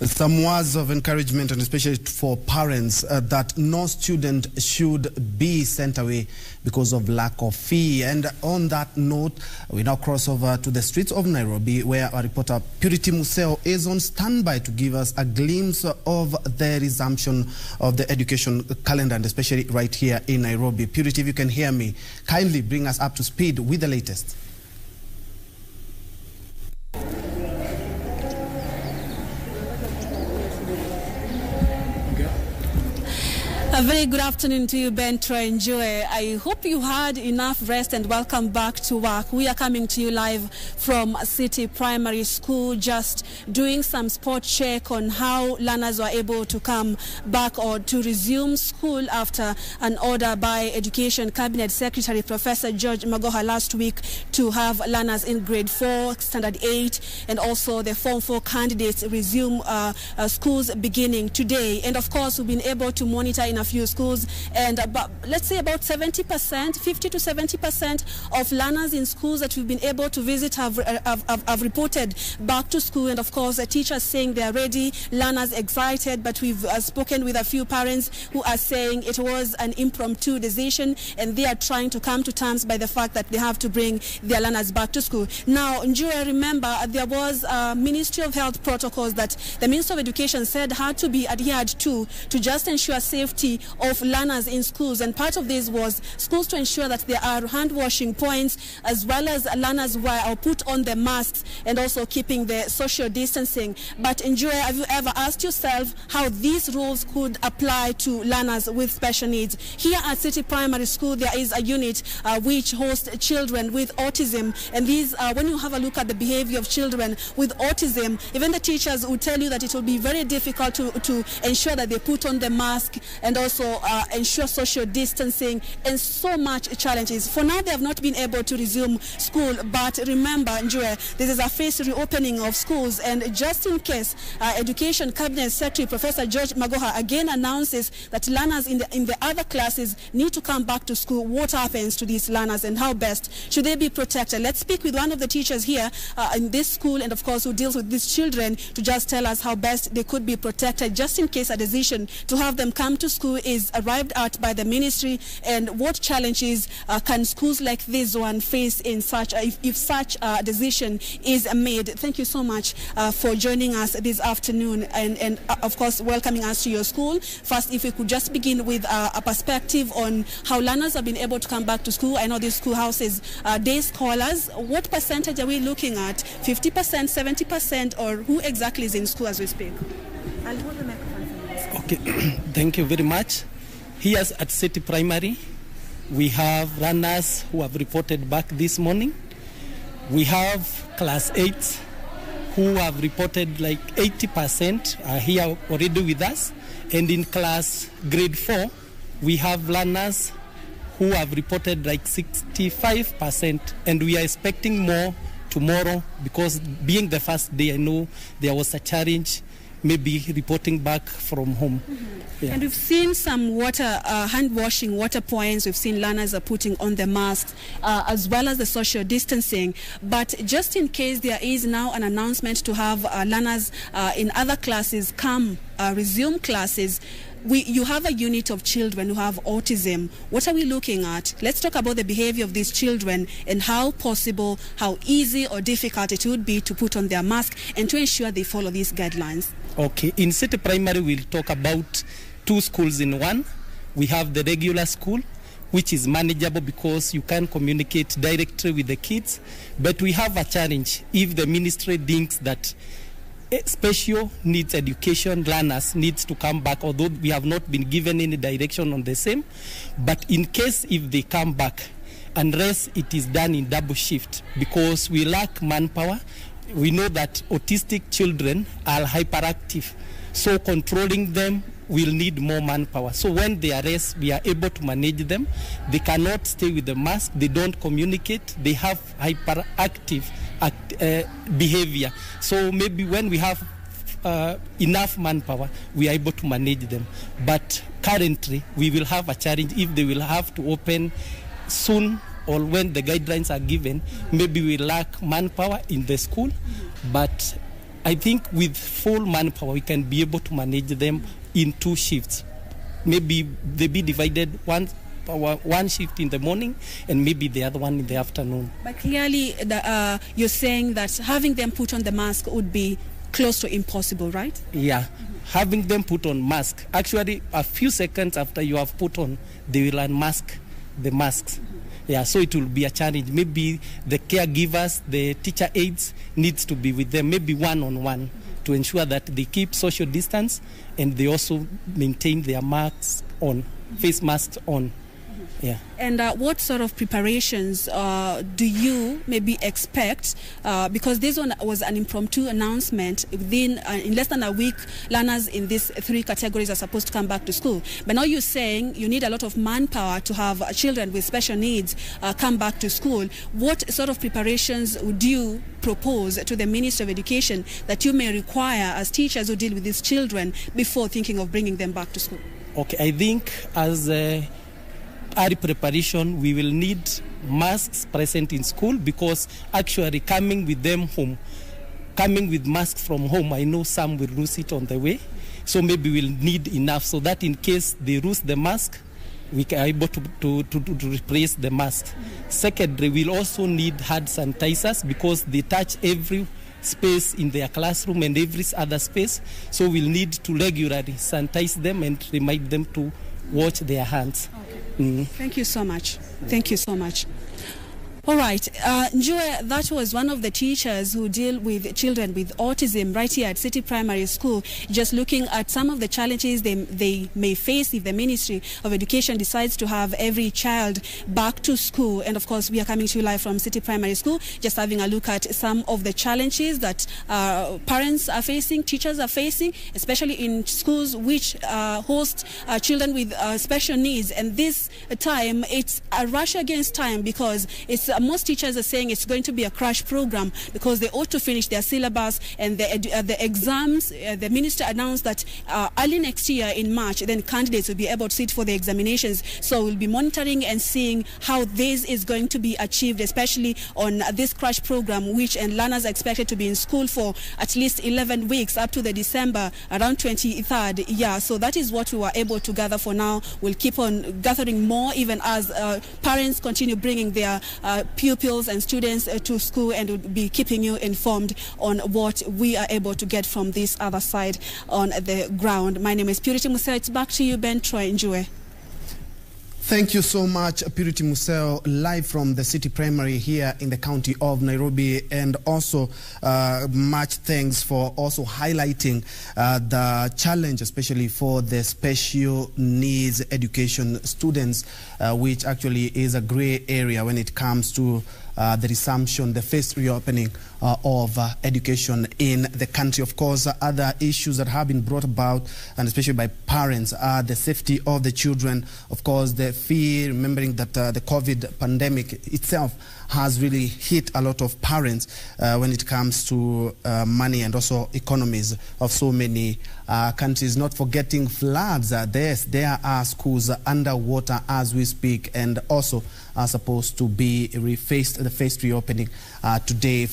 Some words of encouragement, and especially for parents, that no student should be sent away because of lack of fee. And on that note, we now cross over to the streets of Nairobi, where our reporter Purity Museo is on standby to give us a glimpse of the resumption of the education calendar, and especially right here in Nairobi. Purity, if you can hear me, kindly bring us up to speed with the latest. A very good afternoon to you, Ben Troy and Joy. I hope you had enough rest and welcome back to work. We are coming to you live from City Primary School, just doing some spot check on how learners were able to come back or to resume school after an order by Education Cabinet Secretary Professor George Magoha last week to have learners in grade 4, standard 8, and also the Form 4 candidates resume schools beginning today. And of course, we've been able to monitor in a few schools, and let's say about 70%, 50 to 70% of learners in schools that we've been able to visit have reported back to school. And of course, the teachers saying they are ready, learners excited, but we've spoken with a few parents who are saying it was an impromptu decision and they are trying to come to terms by the fact that they have to bring their learners back to school. Now, Njuri, remember there was Ministry of Health protocols that the Minister of Education said had to be adhered to just ensure safety of learners in schools, and part of this was schools to ensure that there are hand washing points, as well as learners wear or put on the masks, and also keeping the social distancing. But Njuri, have you ever asked yourself how these rules could apply to learners with special needs? Here at City Primary School, there is a unit which hosts children with autism, and these when you have a look at the behavior of children with autism, even the teachers will tell you that it will be very difficult to ensure that they put on the mask and also ensure social distancing, and so much challenges. For now, they have not been able to resume school, but remember, Njue, this is a phased reopening of schools, and just in case, Education Cabinet Secretary Professor George Magoha again announces that learners in the other classes need to come back to school. What happens to these learners, and how best should they be protected? Let's speak with one of the teachers here in this school, and of course who deals with these children, to just tell us how best they could be protected, just in case a decision to have them come to school is arrived at by the ministry, and what challenges can schools like this one face in such if such a decision is made. Thank you so much for joining us this afternoon, and of course welcoming us to your school. First, if we could just begin with a perspective on how learners have been able to come back to school. I know these schoolhouses day scholars. What percentage are we looking at? 50%, 70%, or who exactly is in school as we speak? I'll hold the microphone for you. Okay, thank you very much. Here at City Primary, we have runners who have reported back this morning. We have class 8s who have reported like 80% are here already with us. And in class grade 4, we have learners who have reported like 65%. And we are expecting more tomorrow, because being the first day, I know there was a challenge maybe reporting back from home. Yeah. And we've seen some water, hand washing water points. We've seen learners are putting on the masks, as well as the social distancing. But just in case there is now an announcement to have learners in other classes come resume classes, you have a unit of children who have autism. What are we looking at? Let's talk about the behavior of these children and how possible, how easy or difficult it would be to put on their mask and to ensure they follow these guidelines. Okay, in City Primary, we'll talk about 2 schools in one. We have the regular school, which is manageable because you can communicate directly with the kids. But we have a challenge if the ministry thinks that special needs education learners needs to come back, although we have not been given any direction on the same. But in case if they come back, unless it is done in double shift, because we lack manpower. We know that autistic children are hyperactive, so controlling them will need more manpower. So when they arrest, we are able to manage them. They cannot stay with the mask, they don't communicate, they have hyperactive behavior. So maybe when we have enough manpower, we are able to manage them. But currently, we will have a challenge if they will have to open soon, or when the guidelines are given, maybe we lack manpower in the school. But I think with full manpower, we can be able to manage them in 2 shifts. Maybe they be divided one shift in the morning and maybe the other one in the afternoon. But clearly, you're saying that having them put on the mask would be close to impossible, right? Yeah, having them put on mask. Actually, a few seconds after you have put on, they will unmask the masks. Yeah, so it will be a challenge. Maybe the caregivers, the teacher aides needs to be with them, maybe one-on-one, to ensure that they keep social distance and they also maintain their masks on, face masks on. Yeah. And what sort of preparations do you maybe expect? Because this one was an impromptu announcement. Within in less than a week, learners in these 3 categories are supposed to come back to school. But now you're saying you need a lot of manpower to have children with special needs come back to school. What sort of preparations would you propose to the Ministry of Education that you may require as teachers who deal with these children before thinking of bringing them back to school? Okay, I think as early preparation, we will need masks present in school, because actually coming with them home, coming with masks from home, I know some will lose it on the way. So maybe we'll need enough so that in case they lose the mask, we can be able to replace the mask. Secondly, we'll also need hand sanitizers, because they touch every space in their classroom and every other space. So we'll need to regularly sanitize them and remind them to wash their hands. Okay. Thank you so much. Thank you so much. All right. Njue, that was one of the teachers who deal with children with autism right here at City Primary School, just looking at some of the challenges they may face if the Ministry of Education decides to have every child back to school. And of course, we are coming to you live from City Primary School, just having a look at some of the challenges that parents are facing, teachers are facing, especially in schools which host children with special needs. And this time, it's a rush against time, because it's most teachers are saying it's going to be a crash program, because they ought to finish their syllabus and the exams. The minister announced that early next year in March, then candidates will be able to sit for the examinations. So we'll be monitoring and seeing how this is going to be achieved, especially on this crash program, which and learners are expected to be in school for at least 11 weeks up to the December around 23rd. Yeah, so that is what we were able to gather for now. We'll keep on gathering more, even as parents continue bringing their pupils and students to school, and will be keeping you informed on what we are able to get from this other side on the ground. My name is Purity Museo. It's back to you, Ben Troy. Njue. Thank you so much, Purity Museo, live from the City Primary here in the county of Nairobi. And also much thanks for also highlighting the challenge, especially for the special needs education students, which actually is a gray area when it comes to the resumption, the first reopening of education in the country. Of course, other issues that have been brought about, and especially by parents, are the safety of the children. Of course, the fear, remembering that the COVID pandemic itself has really hit a lot of parents when it comes to money and also economies of so many countries. Not forgetting floods. There are schools underwater as we speak, and also are supposed to be the first reopening today.